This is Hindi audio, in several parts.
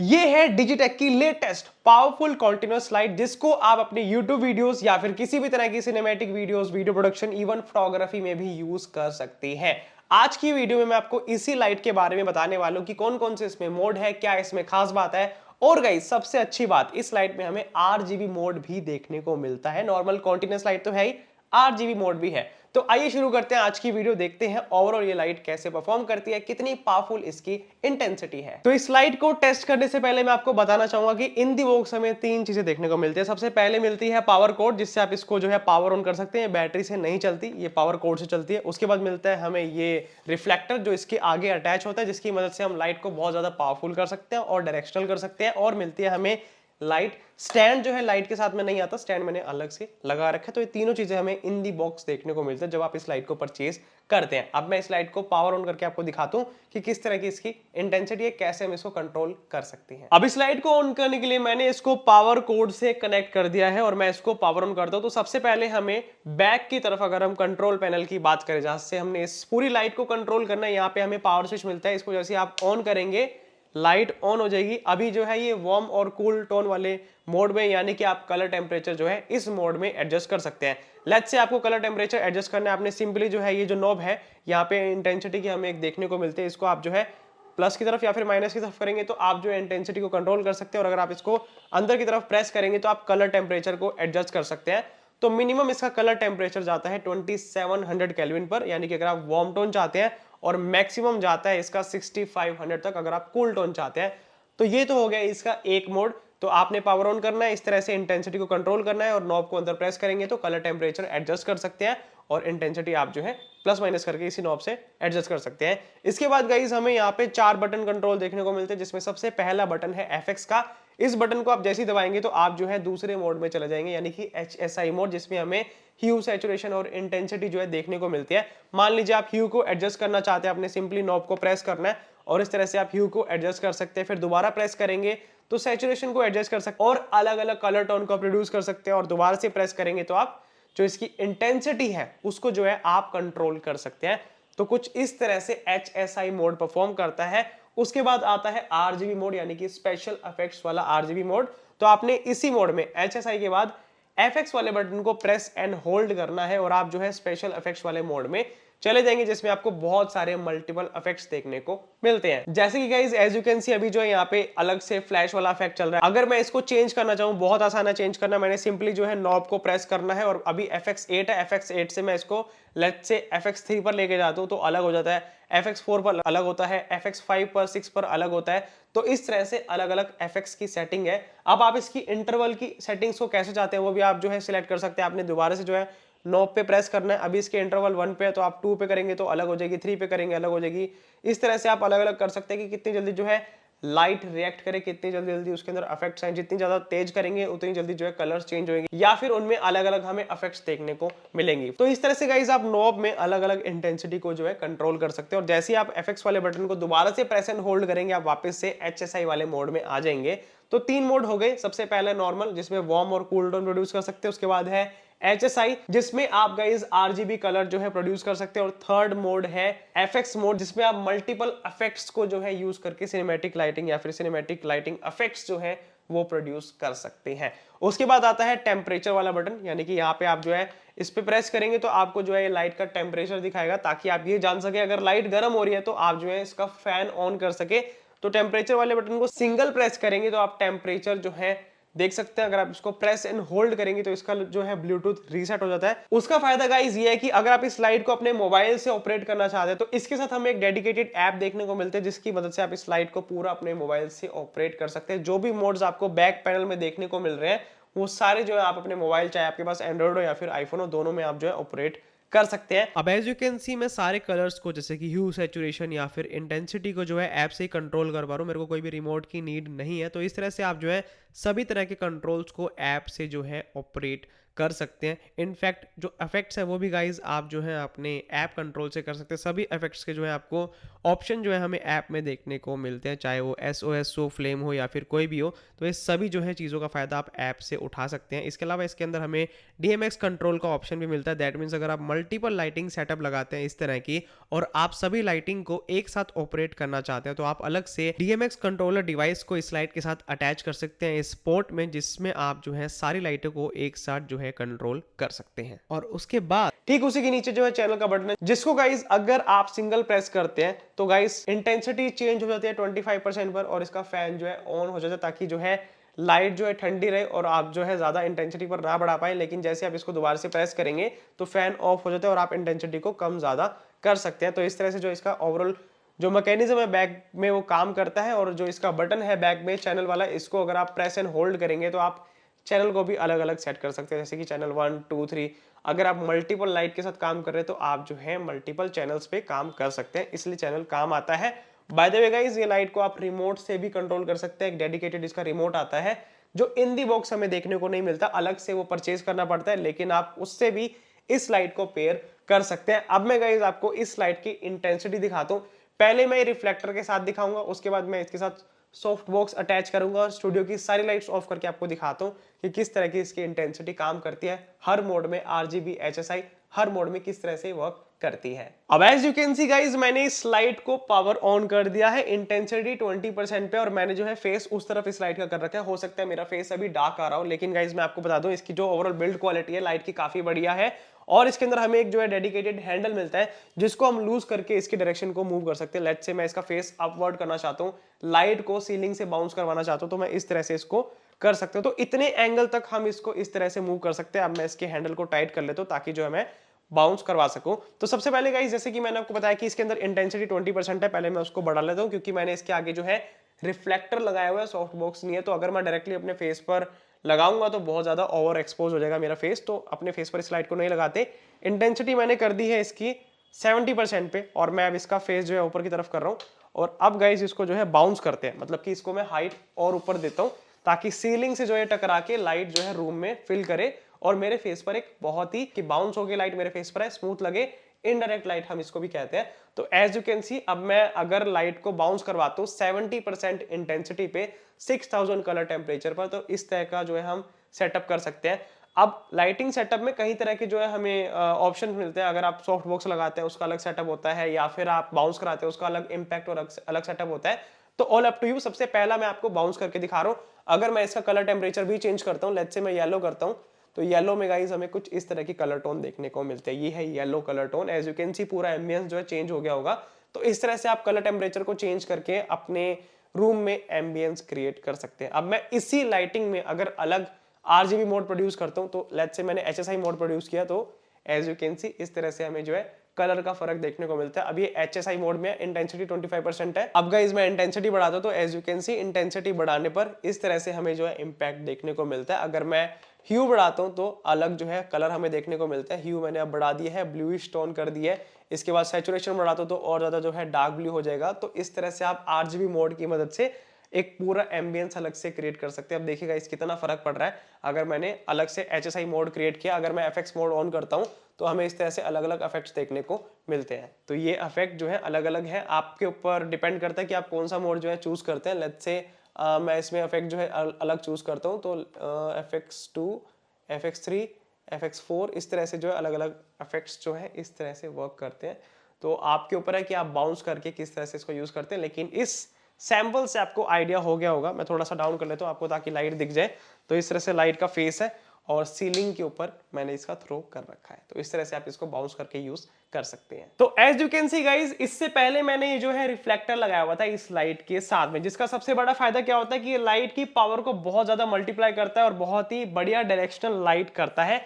ये है डिजिटेक की लेटेस्ट पावरफुल कॉन्टिन्यूअस लाइट, जिसको आप अपने YouTube वीडियोस या फिर किसी भी तरह की cinematic videos, video production, even photography में भी यूज कर सकते हैं। आज की वीडियो में मैं आपको इसी लाइट के बारे में बताने वाला हूं कि कौन कौन से इसमें मोड है, क्या इसमें खास बात है। और गाइस सबसे अच्छी बात, इस लाइट में हमें RGB मोड भी देखने को मिलता है। नॉर्मल कॉन्टिन्यूअस लाइट तो है ही, RGB मोड भी है। तो आइए शुरू करते हैं आज की वीडियो, देखते हैं ओवरऑल ये लाइट कैसे परफॉर्म करती है, कितनी पावरफुल इसकी इंटेंसिटी है। तो इस लाइट को टेस्ट करने से पहले मैं आपको बताना चाहूंगा कि इन दी बॉक्स हमें तीन चीजें देखने को मिलती है। सबसे पहले मिलती है पावर कोड, जिससे आप इसको जो है पावर ऑन कर सकते हैं। बैटरी से नहीं चलती, ये पावर कोड से चलती है। उसके बाद मिलता है हमें ये रिफ्लेक्टर, जो इसके आगे अटैच होता है, जिसकी मदद से हम लाइट को बहुत ज्यादा पावरफुल कर सकते हैं और डायरेक्शनल कर सकते हैं। और मिलती है हमें लाइट स्टैंड, जो है लाइट के साथ में नहीं आता, स्टैंड मैंने अलग से लगा रखा है। तो ये तीनों चीजें हमें इन दी बॉक्स देखने को मिलती है जब आप इस लाइट को परचेज करते हैं। अब मैं इस लाइट को पावर ऑन करके आपको दिखाता हूं कि किस तरह की इसकी इंटेंसिटी है, कैसे हम इसको कंट्रोल कर सकते हैं। अब इस लाइट को ऑन करने के लिए मैंने इसको पावर कोड से कनेक्ट कर दिया है और मैं इसको पावर ऑन करता हूं। तो सबसे पहले हमें बैक की तरफ, अगर हम कंट्रोल पैनल की बात करें जहां से हमने इस पूरी लाइट को कंट्रोल करना है, यहाँ पे हमें पावर स्विच मिलता है। इसको जैसे आप ऑन करेंगे लाइट ऑन हो जाएगी। अभी जो है ये वार्म और कूल टोन वाले मोड में, यानी कि आप कलर टेम्परेचर जो है इस मोड में एडजस्ट कर सकते हैं। लेट्स से आपको कलर टेम्परेचर एडजस्ट करना है, आपने सिंपली जो है ये जो नॉब है, यहाँ पे इंटेंसिटी की हमें एक देखने को मिलती है, इसको आप जो है प्लस की तरफ या फिर माइनस की तरफ करेंगे तो आप जो है इंटेंसिटी को कंट्रोल कर सकते हैं। और अगर आप इसको अंदर की तरफ प्रेस करेंगे तो आप कलर टेम्परेचर को एडजस्ट कर सकते हैं। तो मिनिमम इसका कलर टेम्परेचर जाता है 2700 केल्विन पर, यानी कि अगर आप वार्म टोन चाहते हैं, और मैक्सिमम जाता है इसका 6500 तक अगर आप कूल टोन चाहते हैं। तो ये तो हो गया इसका एक मोड। तो आपने पावर ऑन करना है, इस तरह से इंटेंसिटी को कंट्रोल करना है और नॉब को अंदर प्रेस करेंगे तो कलर टेम्परेचर एडजस्ट कर सकते हैं और इंटेंसिटी आप जो है प्लस माइनस करके इसी नॉब से एडजस्ट कर सकते हैं। इसके बाद गाइस हमें यहाँ पे 4 बटन कंट्रोल देखने को मिलते हैं, जिसमें सबसे पहला बटन है FX का। इस बटन को आप जैसे ही दबाएंगे तो आप जो है दूसरे मोड में चले जाएंगे, यानी कि HSI मोड, जिसमें हमें ह्यू, सैचुरेशन और इंटेंसिटी जो है देखने को मिलती है। मान लीजिए आप ह्यू को एडजस्ट करना चाहते हैं, आपने सिंपली नॉब को प्रेस करना है और इस तरह से आप ह्यू को एडजस्ट कर सकते हैं। फिर दोबारा प्रेस करेंगे तो सैचुरेशन को एडजस्ट कर सकते हैं और अलग अलग कलर टोन को प्रोड्यूस कर सकते हैं। और दोबारा से प्रेस करेंगे तो आप जो इसकी इंटेंसिटी है उसको जो है आप कंट्रोल कर सकते हैं। तो कुछ इस तरह से HSI मोड परफॉर्म करता है। उसके बाद आता है RGB मोड, यानी कि स्पेशल इफेक्ट्स वाला RGB मोड। तो आपने इसी मोड में HSI के बाद FX वाले बटन को प्रेस एंड होल्ड करना है और आप जो है स्पेशल इफेक्ट्स वाले मोड में चले जाएंगे, जिसमें आपको बहुत सारे मल्टीपल इफेक्ट्स देखने को मिलते हैं। जैसे कि guys as you can see, अभी जो है यहाँ पे अलग से फ्लैश वाला इफेक्ट चल रहा है। अगर मैं इसको चेंज करना चाहूँ, बहुत आसान है चेंज करना। मैंने सिंपली जो है नॉब को प्रेस करना है और अभी FX8 है, FX8 से मैं इसको लेट्स से FX3 पर लेके जाता हूँ तो अलग हो जाता है, FX4 पर अलग होता है, FX5 पर 6 पर अलग होता है। तो इस तरह से अलग अलग FX की सेटिंग है। अब आप इसकी इंटरवल की सेटिंग्स को कैसे चाहते हैं वो भी आप जो है सिलेक्ट कर सकते हैं। आपने दोबारा से जो है नॉब पे प्रेस करना है। अभी इसके इंटरवल 1 पे है तो आप 2 पे करेंगे तो अलग हो जाएगी, 3 पे करेंगे अलग हो जाएगी। इस तरह से आप अलग अलग कर सकते हैं कि कितनी जल्दी जो है लाइट रिएक्ट करे, कितनी जल्दी जल्दी उसके अंदर इफेक्ट्स हैं। जितनी ज्यादा तेज करेंगे उतनी जल्दी जो है कलर्स चेंज होंगे या फिर उनमें अलग अलग हमें इफेक्ट्स देखने को मिलेंगी। तो इस तरह से गाइस आप नॉब में अलग अलग इंटेंसिटी को जो है कंट्रोल कर सकते हैं। और जैसे ही आप FX वाले बटन को दोबारा से प्रेस एंड होल्ड करेंगे, आप वापस से HSI वाले मोड में आ जाएंगे। तो 3 मोड हो गए। सबसे पहले नॉर्मल, जिसमें वार्म और कूल टोन प्रोड्यूस कर सकते हैं। उसके बाद है HSI, जिसमें आप गाइस RGB कलर जो है प्रोड्यूस कर सकते हैं। और थर्ड मोड है FX मोड, जिसमें आप मल्टीपल इफेक्ट्स को जो है यूज करके सिनेमैटिक लाइटिंग या फिर सिनेमैटिक लाइटिंग इफेक्ट्स जो है वो प्रोड्यूस कर सकते हैं। उसके बाद आता है टेम्परेचर वाला बटन, यानी कि यहाँ पे आप जो है इस पे प्रेस करेंगे तो आपको जो है लाइट का टेम्परेचर दिखाएगा, ताकि आप ये जान सके अगर लाइट गर्म हो रही है तो आप जो है इसका फैन ऑन कर सके। तो टेम्परेचर वाले बटन को सिंगल प्रेस करेंगे तो आप टेम्परेचर जो है देख सकते हैं। अगर आप इसको प्रेस एंड होल्ड करेंगे तो इसका जो है ब्लूटूथ रीसेट हो जाता है। उसका फायदा गाइस ये है कि अगर आप इस लाइट को अपने मोबाइल से ऑपरेट करना चाहते हैं तो इसके साथ हमें एक डेडिकेटेड ऐप देखने को मिलते हैं, जिसकी मदद से आप इस लाइट को पूरा अपने मोबाइल से ऑपरेट कर सकते हैं। जो भी मोड्स आपको बैक पैनल में देखने को मिल रहे हैं वो सारे जो है आप अपने मोबाइल, चाहे आपके पास एंड्रॉइड हो या फिर आईफोन हो, दोनों में आप जो है ऑपरेट कर सकते हैं। अब एज यू कैन सी मैं सारे कलर्स को, जैसे कि ह्यू, सैचुरेशन या फिर इंटेंसिटी को जो है ऐप से ही कंट्रोल कर पा रहा हूँ। मेरे को कोई भी रिमोट की नीड नहीं है। तो इस तरह से आप जो है सभी तरह के कंट्रोल्स को ऐप से जो है ऑपरेट कर सकते हैं। इनफैक्ट जो इफेक्ट्स है वो भी गाइज आप जो है अपने ऐप कंट्रोल से कर सकते हैं। सभी इफेक्ट्स के जो है आपको ऑप्शन जो है हमें ऐप में देखने को मिलते हैं, चाहे वो SOS हो, फ्लेम हो या फिर कोई भी हो। तो ये सभी जो है चीज़ों का फ़ायदा आप ऐप से उठा सकते हैं। इसके अलावा इसके अंदर हमें DMX कंट्रोल का ऑप्शन भी मिलता है। दैट मीन्स अगर आप मल्टीपल लाइटिंग सेटअप लगाते हैं इस तरह की, और आप सभी लाइटिंग को एक साथ ऑपरेट करना चाहते हैं, तो आप अलग से DMX कंट्रोलर डिवाइस को इस लाइट के साथ अटैच कर सकते हैं इस पोर्ट में, जिसमें आप जो है सारी लाइटों को एक साथ जो है कंट्रोल कर सकते हैं। और उसके बाद ठीक उसी के नीचे जो है चैनल का बटन है, जिसको गाइस अगर आप सिंगल प्रेस करते हैं तो गाइस इंटेंसिटी चेंज हो जाती है 25% पर, और इसका फैन जो है ऑन हो जाता है, ताकि जो है लाइट जो है ठंडी रहे और आप जो है ज्यादा इंटेंसिटी पर ना बढ़ा पाए। लेकिन जैसे आप इसको दोबारा से प्रेस करेंगे तो फैन ऑफ हो जाता है और आप इंटेंसिटी को कम ज्यादा कर सकते हैं। तो इस तरह से जो इसका ओवरऑल जो मैकेनिज्म है बैक में वो काम करता है। और जो इसका बटन है बैक में चैनल वाला, इसको अगर आप प्रेस एंड होल्ड करेंगे तो आप चैनल को भी अलग अलग सेट कर सकते हैं, जैसे कि चैनल 1 2 3। अगर आप मल्टीपल लाइट के साथ काम कर रहे हैं तो आप जो है मल्टीपल चैनल्स पे काम कर सकते हैं, इसलिए चैनल काम आता है। बाय द वे गाइस, ये लाइट को आप रिमोट से भी कंट्रोल कर सकते हैं। एक डेडिकेटेड इसका रिमोट आता है जो इन दी बॉक्स हमें देखने को नहीं मिलता, अलग से वो परचेज करना पड़ता है, लेकिन आप उससे भी इस लाइट को पेयर कर सकते हैं। अब मैं गाइस आपको इस लाइट की इंटेंसिटी दिखाता हूं। पहले मैं रिफ्लेक्टर के साथ दिखाऊंगा, उसके बाद मैं इसके साथ सॉफ्ट बॉक्स अटैच करूंगा और स्टूडियो की सारी लाइट्स ऑफ करके आपको दिखाता हूं कि किस तरह की इसकी इंटेंसिटी काम करती है हर मोड में। RGB HSI हर मोड में किस तरह से वर्क करती है। अब as you can see guys, मैंने इस लाइट को पावर ऑन कर दिया है इंटेंसिटी 20% पे, और मैंने जो है फेस उस तरफ इस लाइट का कर रखा है। हो सकता है मेरा फेस अभी डार्क आ रहा हो, लेकिन गाइज मैं आपको बता दूं इसकी जो ओवरऑल बिल्ड क्वालिटी है लाइट की काफी बढ़िया है। और इसके अंदर हमें एक जो है डेडिकेटेड हैंडल मिलता है, जिसको हम लूज करके इसकी डायरेक्शन को मूव कर सकते हैं। लेट्स से मैं इसका फेस अपवर्ड करना चाहता हूँ, लाइट को सीलिंग से बाउंस करवाना चाहता हूँ, तो मैं इस तरह से इसको कर सकते हो। तो इतने एंगल तक हम इसको इस तरह से मूव कर सकते हैं। अब मैं इसके हैंडल को टाइट कर लेता हूं ताकि जो है मैं बाउंस करवा सकूं। तो सबसे पहले गाइस, जैसे कि मैंने आपको बताया कि इसके अंदर इंटेंसिटी 20% है, पहले मैं उसको बढ़ा लेता हूं, क्योंकि मैंने इसके आगे जो है रिफ्लेक्टर लगाया हुआ है, सॉफ्ट बॉक्स नहीं है। तो अगर मैं डायरेक्टली अपने फेस पर लगाऊंगा तो बहुत ज्यादा ओवर एक्सपोज हो जाएगा मेरा फेस, तो अपने फेस पर इस लाइट को नहीं लगाते। इंटेंसिटी मैंने कर दी है इसकी 70% पे, और मैं अब इसका फेस जो है ऊपर की तरफ कर रहा हूं। और अब गाइस इसको जो है बाउंस करते हैं, मतलब कि इसको मैं हाइट और ऊपर देता हूं, ताकि सीलिंग से जो है टकरा के लाइट जो है रूम में फिल करे और मेरे फेस पर एक बहुत ही कि बाउंस होके लाइट मेरे फेस पर है, स्मूथ लगे, इनडायरेक्ट लाइट हम इसको भी कहते हैं। तो एज यू कैन सी, अब मैं अगर लाइट को बाउंस करवाता हूं 70% इंटेंसिटी पे 6000 कलर टेम्परेचर पर, तो इस तरह का जो है हम सेटअप कर सकते हैं। अब लाइटिंग सेटअप में कई तरह के जो है हमें ऑप्शन मिलते हैं। अगर आप सॉफ्ट बॉक्स लगाते हैं उसका अलग सेटअप होता है, या फिर आप बाउंस कराते हैं उसका अलग इम्पैक्ट और अलग सेटअप होता है। तो ऑल अप टू यू। सबसे पहला मैं आपको बाउंस करके दिखा रहा हूं। अगर मैं इसका कलर टेम्परेचर भी चेंज करता हूं, लेट्स से मैं येलो करता हूं, तो येलो में गाइस हमें कुछ इस तरह की कलर टोन देखने को मिलते हैं। ये है yellow colour tone. As you can see पूरा एम्बियंस जो है चेंज हो गया होगा। तो इस तरह से आप कलर टेम्परेचर को चेंज करके अपने रूम में एम्बियंस क्रिएट कर सकते हैं। अब मैं इसी लाइटिंग में अगर अलग RGB मोड प्रोड्यूस करता हूं, तो लेट्स से मैंने HSI मोड प्रोड्यूस किया, तो एज यू कैन सी इस तरह से हमें जो है कलर का फर्क देखने को मिलता है। अब ये HSI मोड में इंटेंसिटी 25% है। अब गाइस मैं इंटेंसिटी बढ़ाता हूं, तो as you can see intensity बढ़ाने पर इस तरह से हमें जो है इंपैक्ट देखने को मिलता है। अगर मैं ह्यू बढ़ाता हूं तो अलग जो है कलर हमें देखने को मिलता है। ह्यू मैंने अब बढ़ा दिया है, ब्लूइश टोन कर दिया है। इसके बाद सैचुरेशन बढ़ाता हूं तो और ज्यादा जो है डार्क ब्लू हो जाएगा। तो इस तरह से आप RGB मोड की मदद से एक पूरा एम्बियंस अलग से क्रिएट कर सकते हैं। अब देखिएगा इस कितना फर्क पड़ रहा है अगर मैंने अलग से HSI मोड क्रिएट किया। अगर मैं FX मोड ऑन करता हूं तो हमें इस तरह से अलग अलग इफेक्ट्स देखने को मिलते हैं। तो ये इफेक्ट जो है अलग अलग है, आपके ऊपर डिपेंड करता है कि आप कौन सा मोड जो है चूज करते हैं। लेट्स से मैं इसमें इफेक्ट जो है अलग चूज करता हूं, तो FX2, FX3, FX4 इस तरह से जो है अलग अलग इफेक्ट्स जो है इस तरह से वर्क करते हैं। तो आपके ऊपर है कि आप बाउंस करके किस तरह से इसको यूज करते हैं। लेकिन इस सैंपल से आपको आइडिया हो गया होगा। मैं थोड़ा सा डाउन कर लेता हूं आपको ताकि लाइट दिख जाए। तो इस तरह से लाइट का फेस है और सीलिंग के ऊपर मैंने इसका थ्रो कर रखा है। तो इस तरह से आप इसको बाउंस करके यूज कर सकते हैं। तो as you can see guys, इससे पहले मैंने ये जो है रिफ्लेक्टर लगाया हुआ था इस लाइट के साथ में, जिसका सबसे बड़ा फायदा क्या होता है कि ये लाइट की पावर को बहुत ज्यादा मल्टीप्लाई करता है और बहुत ही बढ़िया डायरेक्शनल लाइट करता है।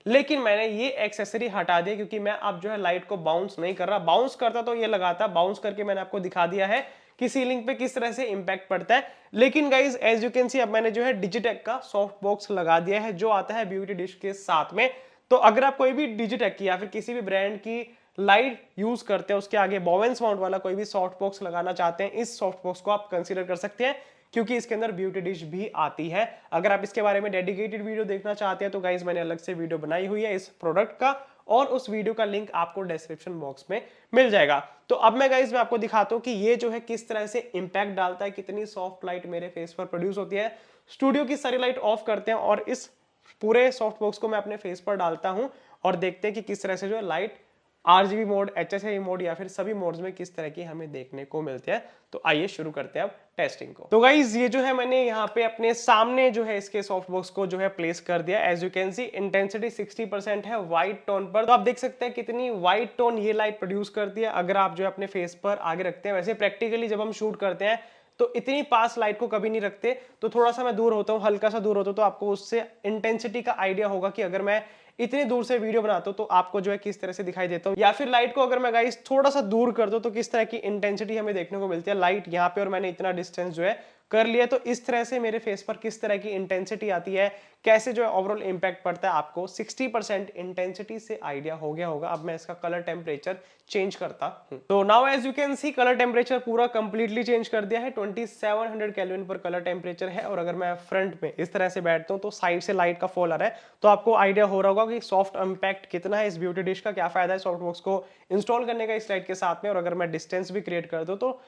लेकिन मैंने ये एक्सेसरी हटा दिया क्योंकि मैं अब जो है लाइट को बाउंस नहीं कर रहा। बाउंस करता तो ये लगाता, बाउंस करके मैंने आपको दिखा दिया है कि सीलिंग पे किस तरह से इंपैक्ट पड़ता है। लेकिन guys as you can see, अब मैंने जो है डिजिटेक का सॉफ्ट बॉक्स लगा दिया है जो आता है ब्यूटी डिश के साथ में। तो अगर आप कोई भी डिजिटेक की या फिर किसी भी ब्रांड की लाइट यूज करते हैं, उसके आगे बोवेंस माउंट वाला कोई भी सॉफ्ट बॉक्स लगाना चाहते हैं, इस सॉफ्ट बॉक्स को आप कंसीडर कर सकते हैं। क्योंकि इसके अंदर ब्यूटी डिश भी आती है। अगर आप इसके बारे में डेडिकेटेड वीडियो देखना चाहते हैं तो गाइज मैंने अलग से वीडियो बनाई हुई है इस प्रोडक्ट का, और उस वीडियो का लिंक आपको डिस्क्रिप्शन बॉक्स में मिल जाएगा। तो अब मैं गाइज मैं आपको दिखाता हूं कि ये जो है किस तरह से इंपैक्ट डालता है, कितनी सॉफ्ट लाइट मेरे फेस पर प्रोड्यूस होती है। स्टूडियो की सारी लाइट ऑफ करते हैं और इस पूरे सॉफ्ट बॉक्स को मैं अपने फेस पर डालता हूं और देखते हैं कि किस तरह से जो light RGB mode, HSI mode या फिर सभी मोड्स में किस तरह की हमें देखने को मिलती है। तो आइए शुरू करते हैं अब टेस्टिंग को। तो गाइज ये जो है मैंने यहाँ पे अपने सामने जो है इसके सॉफ्ट बॉक्स को जो है प्लेस कर दिया। As you can see intensity 60% है व्हाइट टोन पर। तो आप देख सकते हैं कितनी व्हाइट टोन ये लाइट प्रोड्यूस करती है अगर आप जो है अपने फेस पर आगे रखते हैं। वैसे प्रैक्टिकली जब हम शूट करते हैं तो इतनी पास लाइट को कभी नहीं रखते, तो थोड़ा सा मैं दूर होता हूँ, हल्का सा दूर होता हूँ, तो आपको उससे इंटेंसिटी का आइडिया होगा कि अगर मैं इतनी दूर से वीडियो बनाता हूं तो आपको जो है किस तरह से दिखाई देता हूं। या फिर लाइट को अगर मैं गाइस थोड़ा सा दूर कर दूं तो किस तरह की इंटेंसिटी हमें देखने को मिलती है लाइट यहाँ पे, और मैंने इतना डिस्टेंस जो है कर लिया। तो इस तरह से मेरे फेस पर किस तरह की इंटेंसिटी आती है, कैसे जो है ओवरऑल इंपैक्ट पड़ता है, आपको 60% इंटेंसिटी से आइडिया हो गया होगा। अब मैं इसका कलर टेम्परेचर चेंज करता हूं। तो now as you can see colour temperature पूरा कंप्लीटली चेंज कर दिया है। 2700 केल्विन पर कलर टेम्परेचर है। और अगर मैं फ्रंट में इस तरह से बैठता हूं तो साइड से लाइट का फॉल आ रहा है, तो आपको आइडिया हो रहा होगा कि सॉफ्ट इंपैक्ट कितना है इस ब्यूटी डिश का, क्या फायदा है सॉफ्ट बॉक्स को इंस्टॉल करने का इस लाइट के साथ में। और अगर मैं डिस्टेंस भी क्रिएट कर दूं तो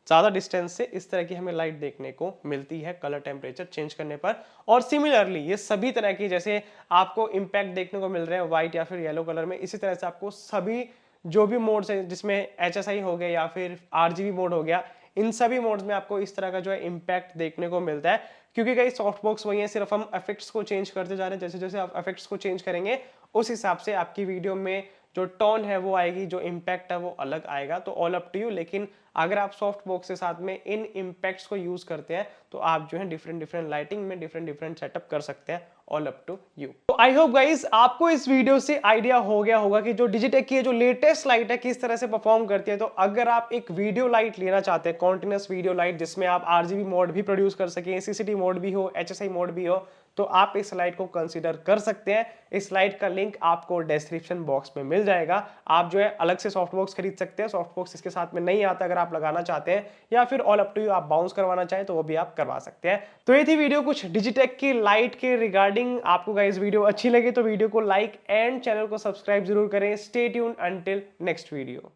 ज्यादा डिस्टेंस से इस तरह की हमें लाइट देखने को मिलती है कलर टेम्परेचर चेंज करने पर। और सिमिलरली ये सभी तरह की जैसे आपको इंपैक्ट देखने को मिल रहे हैं व्हाइट या फिर येलो कलर में, इसी तरह से आपको सभी जो भी मोड्स है जिसमें HSI हो गया या फिर RGB मोड हो गया, इन सभी मोड्स में आपको इस तरह का जो है इंपैक्ट देखने को मिलता है। क्योंकि कई सॉफ्ट बॉक्स वही है, सिर्फ हम इफेक्ट्स को चेंज करते जा रहे हैं। जैसे जैसे आप इफेक्ट्स को चेंज करेंगे उस हिसाब से आपकी वीडियो में जो टोन है वो आएगी, जो इंपैक्ट है वो अलग आएगा। तो ऑल अप टू यू। लेकिन अगर आप सॉफ्ट बॉक्स के साथ में इन इंपैक्ट्स को यूज करते हैं तो आप जो है डिफरेंट लाइटिंग में डिफरेंट सेटअप कर सकते हैं। All up to you. तो आई होप गाइस आपको इस वीडियो से आइडिया हो गया होगा कि जो डिजिटेक की जो लेटेस्ट लाइट है किस तरह से परफॉर्म करती है। तो अगर आप एक वीडियो लाइट लेना चाहते हैं, कॉन्टिन्यूस वीडियो लाइट जिसमें आप RGB मोड भी प्रोड्यूस कर सकें, CCD मोड भी हो, HSI मोड भी हो, तो आप इस लाइट को कंसीडर कर सकते हैं। इस लाइट का लिंक आपको डिस्क्रिप्शन बॉक्स में मिल जाएगा। आप जो है अलग से सॉफ्ट बॉक्स खरीद सकते हैं, सॉफ्ट बॉक्स इसके साथ में नहीं आता अगर आप लगाना चाहते हैं, या फिर ऑल अप टू यू आप बाउंस करवाना चाहें तो वो भी आप करवा सकते हैं। तो ये थी वीडियो कुछ डिजिटेक की लाइट के रिगार्डिंग। आपको गाइस वीडियो अच्छी लगी तो वीडियो को लाइक एंड चैनल को सब्सक्राइब जरूर करें। Stay tuned until next video.